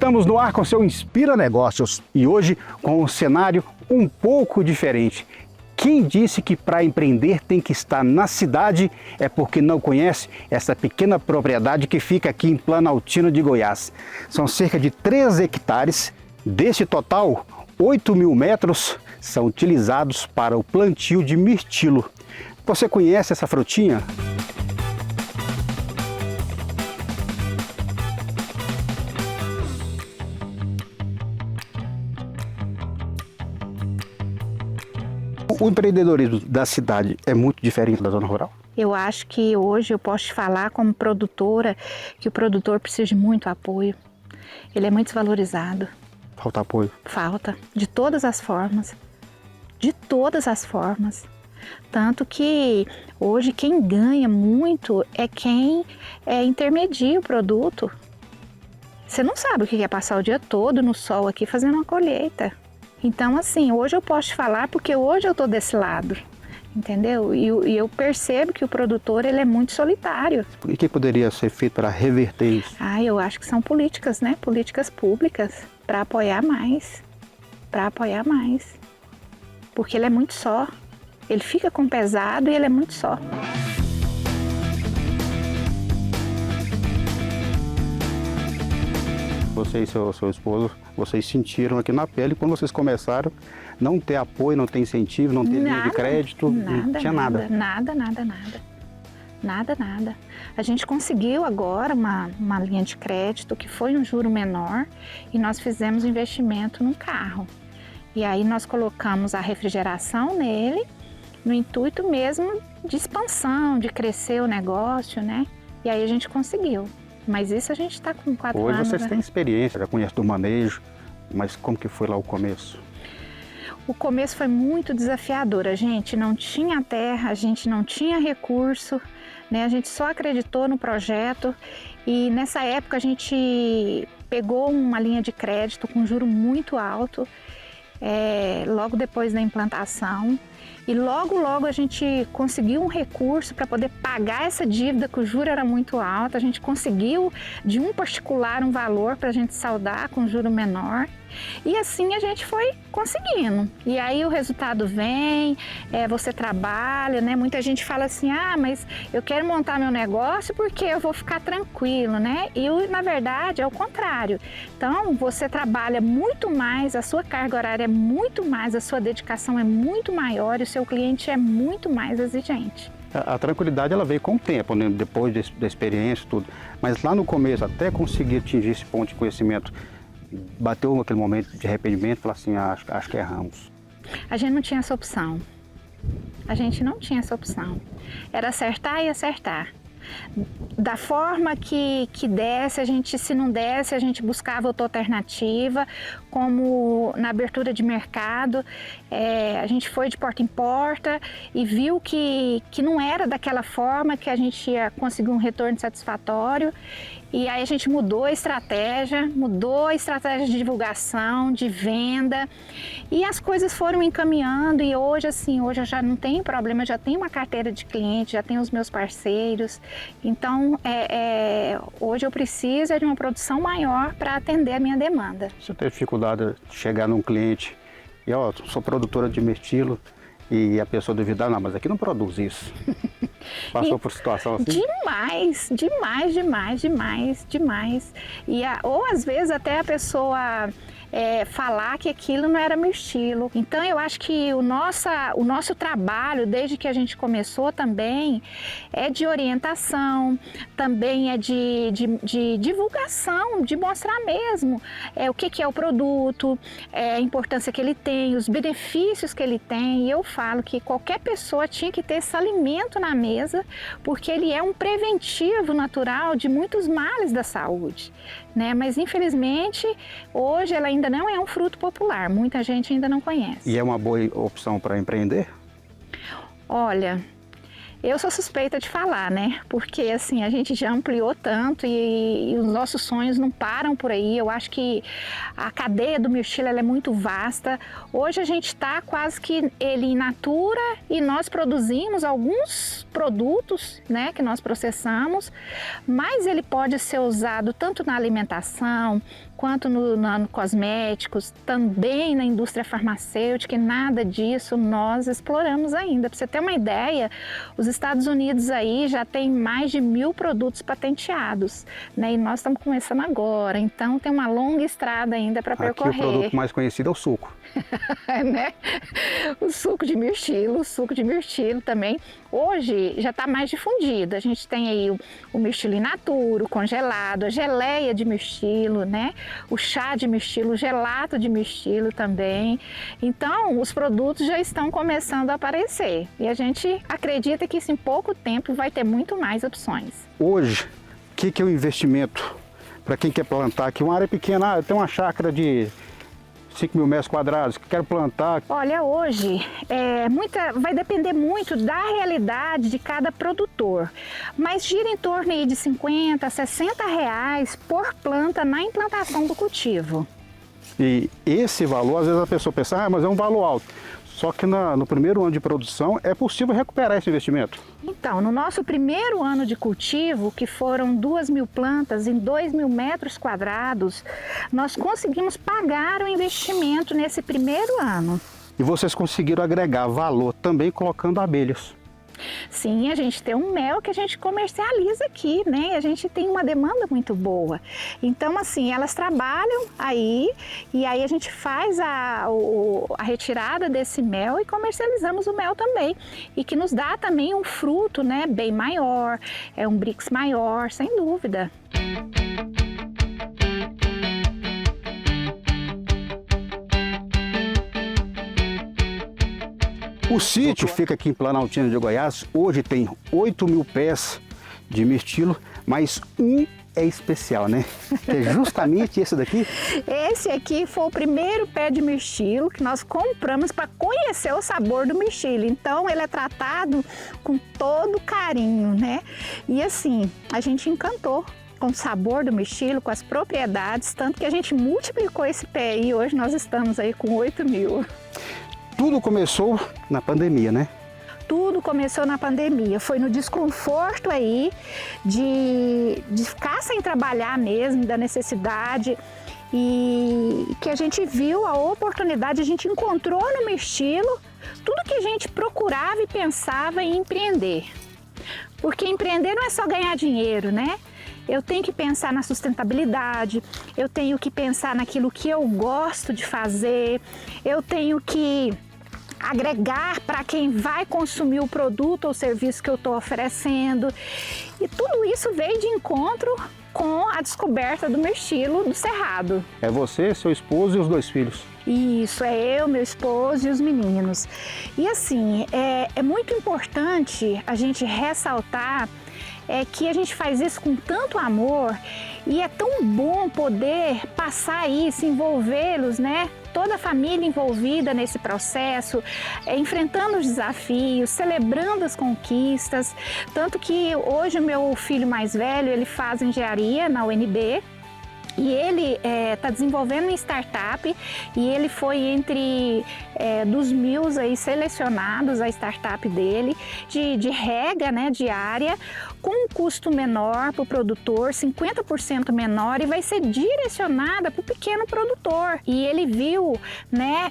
Estamos no ar com o seu Inspira Negócios e hoje com um cenário um pouco diferente. Quem disse que para empreender tem que estar na cidade é porque não conhece essa pequena propriedade que fica aqui em Planaltina de Goiás. São cerca de 3 hectares, desse total, 8.000 metros são utilizados para o plantio de mirtilo. Você conhece essa frutinha? O empreendedorismo da cidade é muito diferente da zona rural? Eu acho que hoje eu posso te falar como produtora que o produtor precisa de muito apoio. Ele é muito desvalorizado. Falta apoio? Falta, de todas as formas. De todas as formas. Tanto que hoje quem ganha muito é quem intermedia o produto. Você não sabe o que é passar o dia todo no sol aqui fazendo uma colheita. Então, assim, hoje eu posso te falar porque hoje eu estou desse lado, entendeu? E eu percebo que o produtor, ele é muito solitário. E o que poderia ser feito para reverter isso? Eu acho que são políticas, né? Políticas públicas para apoiar mais, porque ele é muito só. Ele fica com pesado e ele é muito só. Você e seu esposo, vocês sentiram aqui na pele quando vocês começaram não ter apoio, não ter incentivo, não ter linha de crédito, não tinha nada. Nada. A gente conseguiu agora uma linha de crédito que foi um juro menor e nós fizemos um investimento num carro. E aí nós colocamos a refrigeração nele, no intuito mesmo de expansão, de crescer o negócio, né? E aí a gente conseguiu. Mas isso a gente está com 4 anos. Hoje vocês têm experiência, já conhecem do manejo, mas como que foi lá o começo? O começo foi muito desafiador. A gente não tinha terra, a gente não tinha recurso, né? A gente só acreditou no projeto e nessa época a gente pegou uma linha de crédito com juro muito alto, logo depois da implantação. E logo a gente conseguiu um recurso para poder pagar essa dívida, que o juro era muito alto. A gente conseguiu de um particular um valor para a gente saldar com juro menor. E assim a gente foi conseguindo. E aí o resultado vem, você trabalha, né? Muita gente fala assim, mas eu quero montar meu negócio porque eu vou ficar tranquilo, né? E na verdade é o contrário. Então você trabalha muito mais, a sua carga horária é muito mais, a sua dedicação é muito maior e o seu cliente é muito mais exigente. A tranquilidade ela veio com o tempo, né? Depois da experiência e tudo. Mas lá no começo, até conseguir atingir esse ponto de conhecimento, bateu aquele momento de arrependimento, falar assim, acho que erramos. A gente não tinha essa opção. Era acertar e acertar. Da forma que desse, se não desse, a gente buscava outra alternativa, como na abertura de mercado, a gente foi de porta em porta e viu que não era daquela forma que a gente ia conseguir um retorno satisfatório. E aí a gente mudou a estratégia de divulgação, de venda e as coisas foram encaminhando e hoje eu já não tenho problema, já tenho uma carteira de clientes, já tenho os meus parceiros. Então hoje eu preciso de uma produção maior para atender a minha demanda. Você teve dificuldade de chegar num cliente e sou produtora de mirtilo e a pessoa duvidar, não, mas aqui não produz isso. Passou por situação assim? Demais. Ou às vezes até a pessoa falar que aquilo não era mirtilo. Então eu acho que o nosso trabalho, desde que a gente começou também, é de orientação, também é de divulgação, de mostrar mesmo o que é o produto, a importância que ele tem, os benefícios que ele tem. E eu falo que qualquer pessoa tinha que ter esse alimento na mesa, porque ele é um preventivo natural de muitos males da saúde, né? Mas infelizmente hoje ela ainda não é um fruto popular, muita gente ainda não conhece. E é uma boa opção para empreender? Olha, Eu sou suspeita de falar, né? Porque assim, a gente já ampliou tanto e os nossos sonhos não param por aí. Eu acho que a cadeia do mirtilo ela é muito vasta. Hoje a gente está quase que ele in natura e nós produzimos alguns produtos, né, que nós processamos, mas ele pode ser usado tanto na alimentação, quanto no cosméticos, também na indústria farmacêutica, e nada disso nós exploramos ainda. Para você ter uma ideia, os Estados Unidos aí já tem mais de 1000 produtos patenteados, né? E nós estamos começando agora, então tem uma longa estrada ainda para percorrer. Aqui o produto mais conhecido é o suco. Né? O suco de mirtilo também. Hoje já está mais difundido. A gente tem aí o mirtilo in natura, o congelado, a geleia de mirtilo, né? O chá de mirtilo, o gelato de mirtilo também. Então, os produtos já estão começando a aparecer. E a gente acredita que isso em pouco tempo vai ter muito mais opções. Hoje, o que é o investimento para quem quer plantar aqui? Uma área pequena, eu tenho uma chácara de 5.000 metros quadrados, que quero plantar. Olha, hoje vai depender muito da realidade de cada produtor, mas gira em torno aí de 50 a 60 reais por planta na implantação do cultivo. E esse valor, às vezes a pessoa pensa, mas é um valor alto. Só que no primeiro ano de produção é possível recuperar esse investimento. Então, no nosso primeiro ano de cultivo, que foram 2.000 plantas em 2.000 metros quadrados, nós conseguimos pagar o investimento nesse primeiro ano. E vocês conseguiram agregar valor também colocando abelhas. Sim, a gente tem um mel que a gente comercializa aqui, né? E a gente tem uma demanda muito boa. Então, assim, elas trabalham aí e aí a gente faz a retirada desse mel e comercializamos o mel também. E que nos dá também um fruto, né? Bem maior, um brix maior, sem dúvida. O sítio fica aqui em Planaltina de Goiás, hoje tem 8.000 pés de mirtilo, mas um é especial, né? Que é justamente esse daqui. Esse aqui foi o primeiro pé de mirtilo que nós compramos para conhecer o sabor do mirtilo. Então ele é tratado com todo carinho, né? E assim, a gente encantou com o sabor do mirtilo, com as propriedades, tanto que a gente multiplicou esse pé e hoje nós estamos aí com 8.000. Tudo começou na pandemia, né? Tudo começou na pandemia, foi no desconforto aí de ficar sem trabalhar mesmo, da necessidade, e que a gente viu a oportunidade, a gente encontrou no mirtilo tudo que a gente procurava e pensava em empreender. Porque empreender não é só ganhar dinheiro, né? Eu tenho que pensar na sustentabilidade, eu tenho que pensar naquilo que eu gosto de fazer, eu tenho que agregar para quem vai consumir o produto ou serviço que eu estou oferecendo. E tudo isso veio de encontro com a descoberta do mirtilo do Cerrado. É você, seu esposo e os 2 filhos. Isso, é eu, meu esposo e os meninos. E assim, é muito importante a gente ressaltar que a gente faz isso com tanto amor e é tão bom poder passar isso, envolvê-los, né? Toda a família envolvida nesse processo, enfrentando os desafios, celebrando as conquistas. Tanto que hoje o meu filho mais velho, ele faz engenharia na UNB. E ele está desenvolvendo uma startup e ele foi entre dos 1.000 aí selecionados, a startup dele, de rega, né, diária, com um custo menor para o produtor, 50% menor, e vai ser direcionada para o pequeno produtor. E ele viu, né,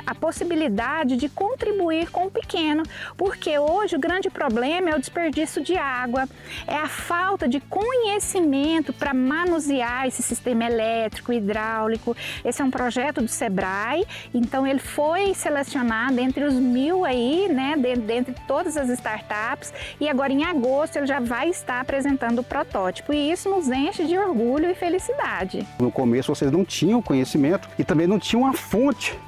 a possibilidade de contribuir com o pequeno, porque hoje o grande problema é o desperdício de água, é a falta de conhecimento para manusear esse sistema elétrico, hidráulico. Esse é um projeto do Sebrae, então ele foi selecionado entre os 1.000 aí, né, dentre todas as startups, e agora em agosto ele já vai estar apresentando o protótipo, e isso nos enche de orgulho e felicidade. No começo vocês não tinham conhecimento e também não tinham uma fonte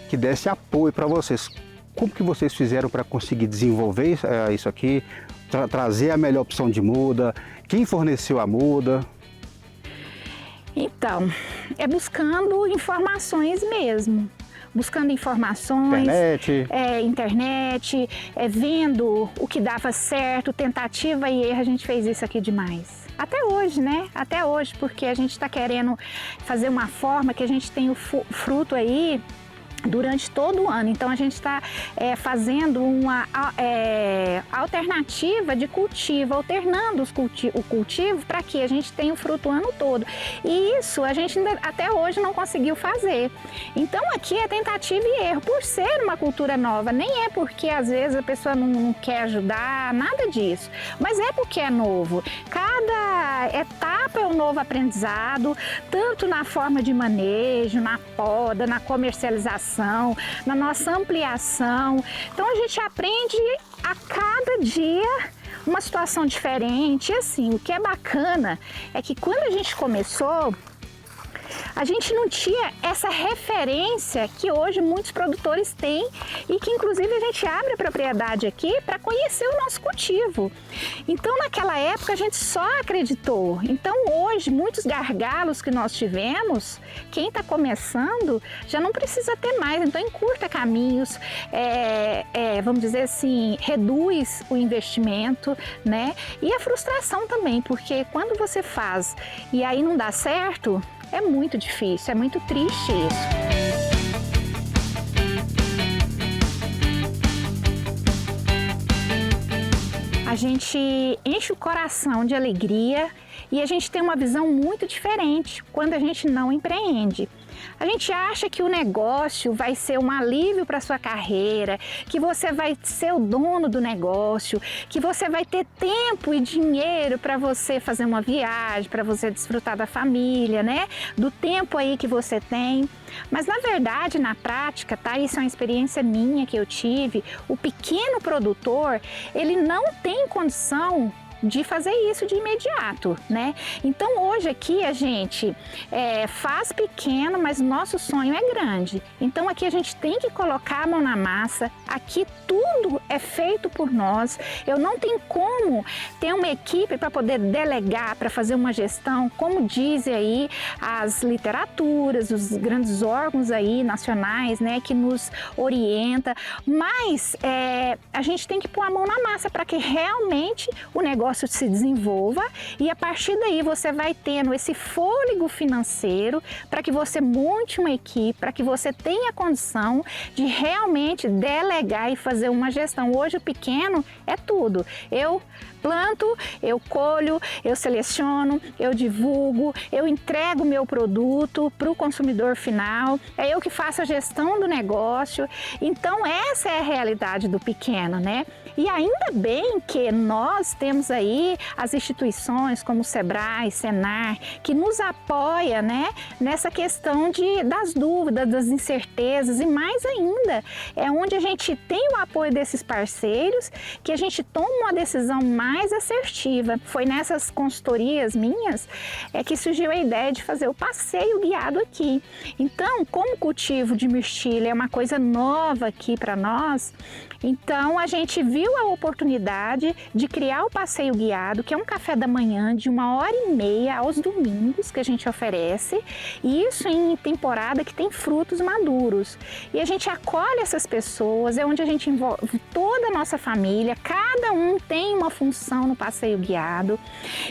que desse apoio para vocês. Como que vocês fizeram para conseguir desenvolver isso aqui, trazer a melhor opção de muda? Quem forneceu a muda? Então, é buscando informações mesmo, buscando informações, internet, vendo o que dava certo, tentativa e erro, a gente fez isso aqui demais. Até hoje, né? Até hoje, porque a gente está querendo fazer uma forma que a gente tem o fruto aí durante todo o ano. Então a gente está fazendo uma alternativa de cultivo, alternando o cultivo para que a gente tenha o fruto o ano todo. E isso a gente ainda, até hoje não conseguiu fazer. Então aqui é tentativa e erro, por ser uma cultura nova. Nem é porque às vezes a pessoa não quer ajudar, nada disso. Mas é porque é novo. Cada etapa é um novo aprendizado, tanto na forma de manejo, na poda, na comercialização, na nossa ampliação. Então a gente aprende a cada dia uma situação diferente. E assim, o que é bacana é que quando a gente começou, a gente não tinha essa referência que hoje muitos produtores têm e que inclusive a gente abre a propriedade aqui para conhecer o nosso cultivo. Então naquela época a gente só acreditou. Então hoje muitos gargalos que nós tivemos, quem está começando já não precisa ter mais. Então encurta caminhos, vamos dizer assim, reduz o investimento, né? E a frustração também, porque quando você faz e aí não dá certo, é muito difícil, é muito triste isso. A gente enche o coração de alegria e a gente tem uma visão muito diferente quando a gente não empreende. A gente acha que o negócio vai ser um alívio para a sua carreira, que você vai ser o dono do negócio, que você vai ter tempo e dinheiro para você fazer uma viagem, para você desfrutar da família, né? Do tempo aí que você tem. Mas na verdade, na prática, tá? Isso é uma experiência minha que eu tive. O pequeno produtor, ele não tem condição de fazer isso de imediato, né? Então hoje aqui a gente faz pequeno, mas nosso sonho é grande. Então aqui a gente tem que colocar a mão na massa. Aqui tudo é feito por nós. Eu não tenho como ter uma equipe para poder delegar, para fazer uma gestão, como dizem aí as literaturas, os grandes órgãos aí nacionais, né, que nos orienta. Mas a gente tem que pôr a mão na massa para que realmente o negócio se desenvolva e a partir daí você vai tendo esse fôlego financeiro para que você monte uma equipe, para que você tenha condição de realmente delegar e fazer uma gestão. Hoje o pequeno é tudo. Eu planto, eu colho, eu seleciono, eu divulgo, eu entrego o meu produto para o consumidor final, é eu que faço a gestão do negócio. Então essa é a realidade do pequeno, né? E ainda bem que nós temos aí as instituições como o Sebrae, Senar, que nos apoia, né, nessa questão das dúvidas, das incertezas e mais ainda, é onde a gente tem o apoio desses parceiros que a gente toma uma decisão mais assertiva. Foi nessas consultorias minhas que surgiu a ideia de fazer o passeio guiado aqui. Então, como o cultivo de mirtilo é uma coisa nova aqui para nós, então a gente viu a oportunidade de criar o passeio guiado, que é um café da manhã de 1h30 aos domingos que a gente oferece, e isso em temporada que tem frutos maduros. E a gente acolhe essas pessoas, é onde a gente envolve toda a nossa família, cada um tem uma função no passeio guiado.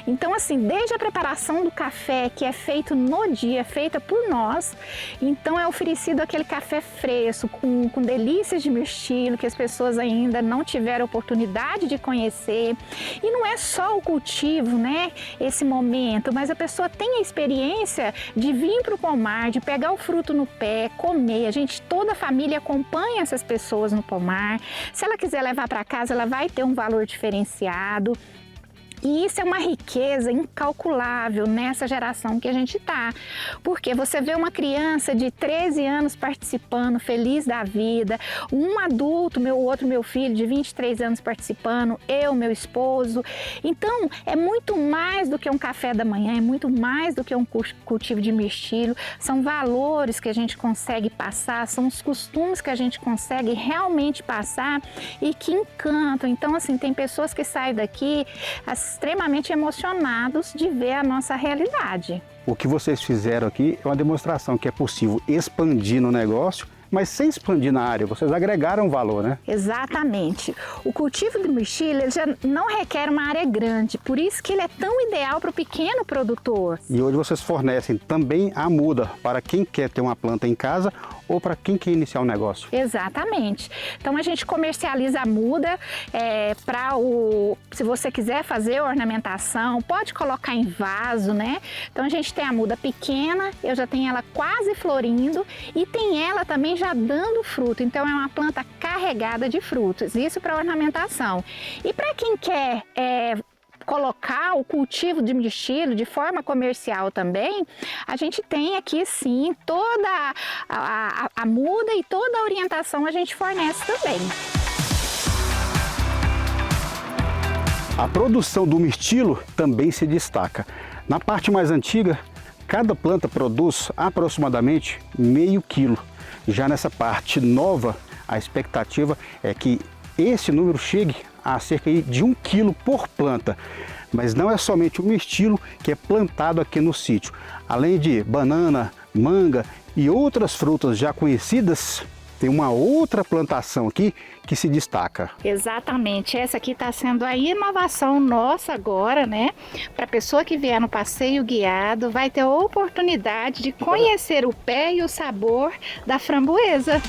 Então assim, desde a preparação do café, que é feito no dia, feita por nós, então é oferecido aquele café fresco, com delícias de mirtilo, que as pessoas ainda não tiveram oportunidade de conhecer. E não é só o cultivo, né, esse momento, mas a pessoa tem a experiência de vir para o pomar, de pegar o fruto no pé, comer. Toda a família acompanha essas pessoas no pomar. Se ela quiser levar para casa, ela vai ter um valor diferenciado. E isso é uma riqueza incalculável nessa geração que a gente está. Porque você vê uma criança de 13 anos participando, feliz da vida, um adulto, meu filho de 23 anos participando, meu esposo. Então, é muito mais do que um café da manhã, é muito mais do que um cultivo de mirtilo. São valores que a gente consegue passar, são os costumes que a gente consegue realmente passar e que encantam. Então, assim, tem pessoas que saem daqui extremamente emocionados de ver a nossa realidade. O que vocês fizeram aqui é uma demonstração que é possível expandir no negócio Mas sem expandir na área, vocês agregaram valor, né? Exatamente. O cultivo do mirtilo ele já não requer uma área grande, por isso que ele é tão ideal para o pequeno produtor. E hoje vocês fornecem também a muda para quem quer ter uma planta em casa ou para quem quer iniciar um negócio. Exatamente. Então a gente comercializa a muda se você quiser fazer ornamentação, pode colocar em vaso, né? Então a gente tem a muda pequena, eu já tenho ela quase florindo e tem ela também já dando fruto. Então é uma planta carregada de frutos, isso para ornamentação. E para quem quer colocar o cultivo de mirtilo de forma comercial também, a gente tem aqui sim toda a muda e toda a orientação a gente fornece também. A produção do mirtilo também se destaca. Na parte mais antiga, cada planta produz aproximadamente meio quilo. Já nessa parte nova, a expectativa é que esse número chegue a cerca de 1 quilo por planta. Mas não é somente o mirtilo que é plantado aqui no sítio. Além de banana, manga e outras frutas já conhecidas, tem uma outra plantação aqui que se destaca. Exatamente, essa aqui está sendo a inovação nossa agora, né? Para a pessoa que vier no passeio guiado, vai ter a oportunidade de conhecer o pé e o sabor da framboesa.